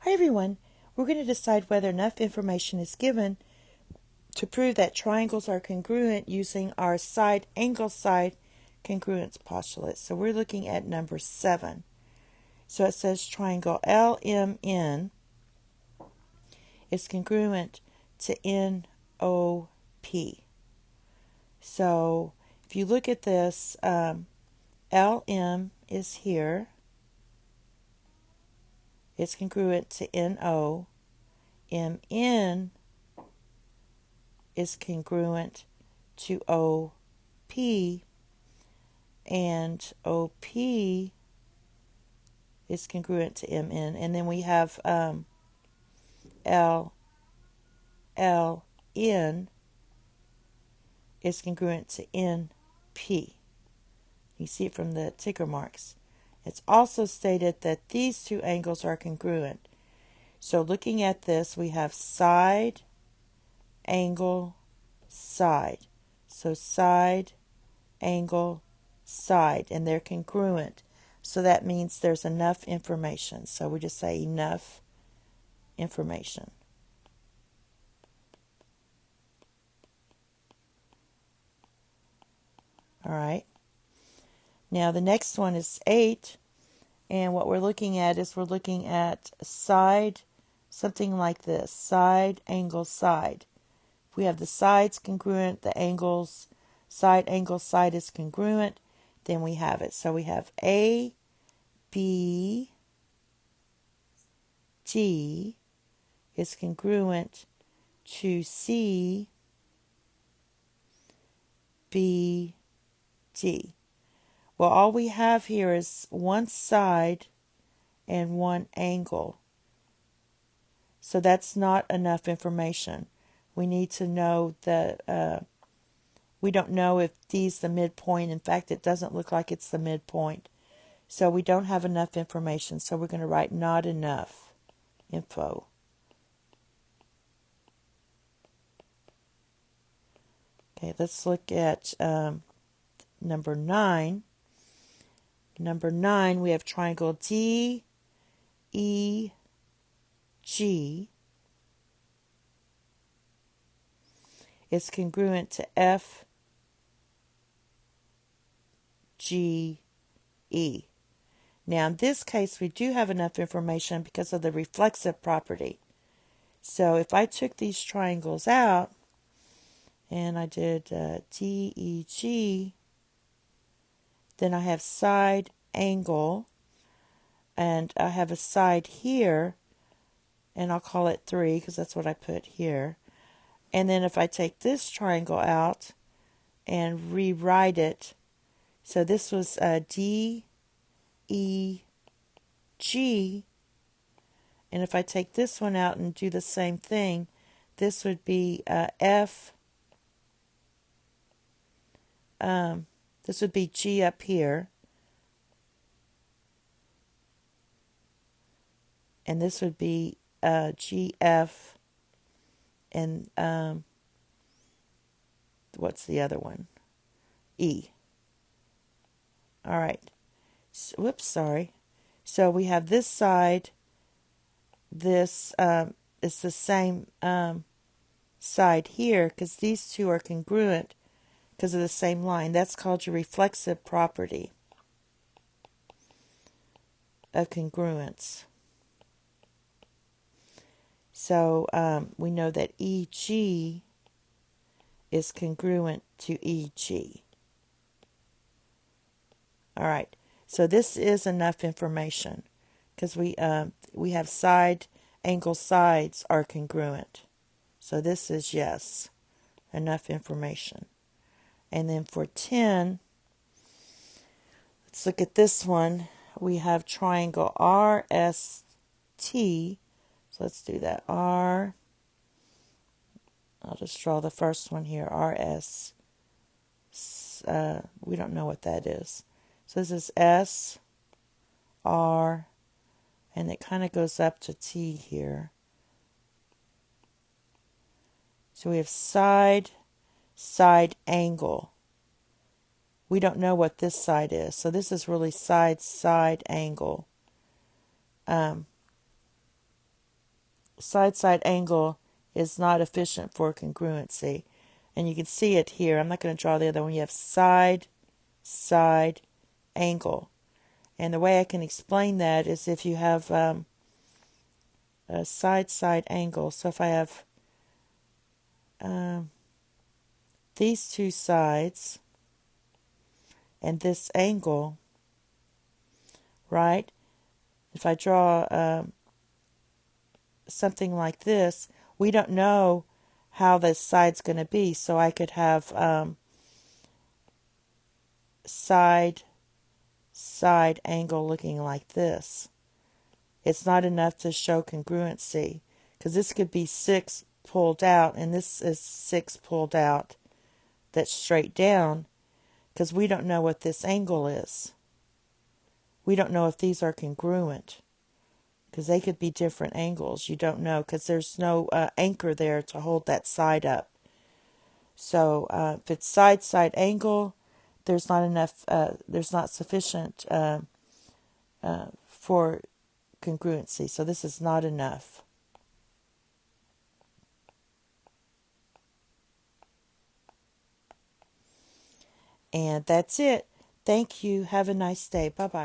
Hi everyone, we're going to decide whether enough information is given to prove that triangles are congruent using our side angle side congruence postulate. So we're looking at number 7. So it says triangle LMN is congruent to NOP. So if you look at this, LM is here. It's congruent to NO. MN is congruent to OP, and OP is congruent to MN. And then we have LLN is congruent to NP. You see it from the ticker marks. It's also stated that these two angles are congruent. So looking at this, we have side, angle, side. So side, angle, side, and they're congruent. So that means there's enough information. So we just say enough information. All right. Now the next one is 8. And what we're looking at is we're looking at side, something like this, side, angle, side. If we have the sides congruent, the angles, side, angle, side is congruent, then we have it. So we have A, B, D is congruent to C, B, D. Well, all we have here is one side and one angle. So that's not enough information. We need to know that we don't know if D's the midpoint. In fact, it doesn't look like it's the midpoint. So we don't have enough information. So we're going to write not enough info. Okay, let's look at number 9. Number 9, we have triangle D, E, G. It's congruent to F, G, E. Now in this case, we do have enough information because of the reflexive property. So if I took these triangles out, and I did D, E, G, then I have side, angle, and I have a side here, and I'll call it 3 because that's what I put here. And then if I take this triangle out and rewrite it, so this was D, E, G, and if I take this one out and do the same thing, this would be F, this would be G up here, and this would be GF, and what's the other one? E. All right. So, whoops, sorry. So we have this side. This is the same side here because these two are congruent because of the same line. That's called your reflexive property of congruence. So we know that EG is congruent to EG. All right. So this is enough information because we have side, angle, sides are congruent. So this is yes, enough information. And then for 10, let's look at this one. We have triangle RST. So let's do that. I'll just draw the first one here. RS. We don't know what that is. So this is S, R, and it kind of goes up to T here. So we have side, side, angle. We don't know what this side is. So this is really side, side, angle. side-side angle is not efficient for congruency. And you can see it here. I'm not going to draw the other one. You have side angle. And the way I can explain that is if you have a side angle. So if I have these two sides and this angle, right? If I draw something like this, we don't know how this side's going to be. So I could have side angle looking like this. It's not enough to show congruency because this could be 6 pulled out and this is 6 pulled out that's straight down because we don't know what this angle is. We don't know if these are congruent because they could be different angles. You don't know because there's no anchor there to hold that side up. So if it's side angle, there's not enough, there's not sufficient for congruency. So this is not enough. And that's it. Thank you. Have a nice day. Bye-bye.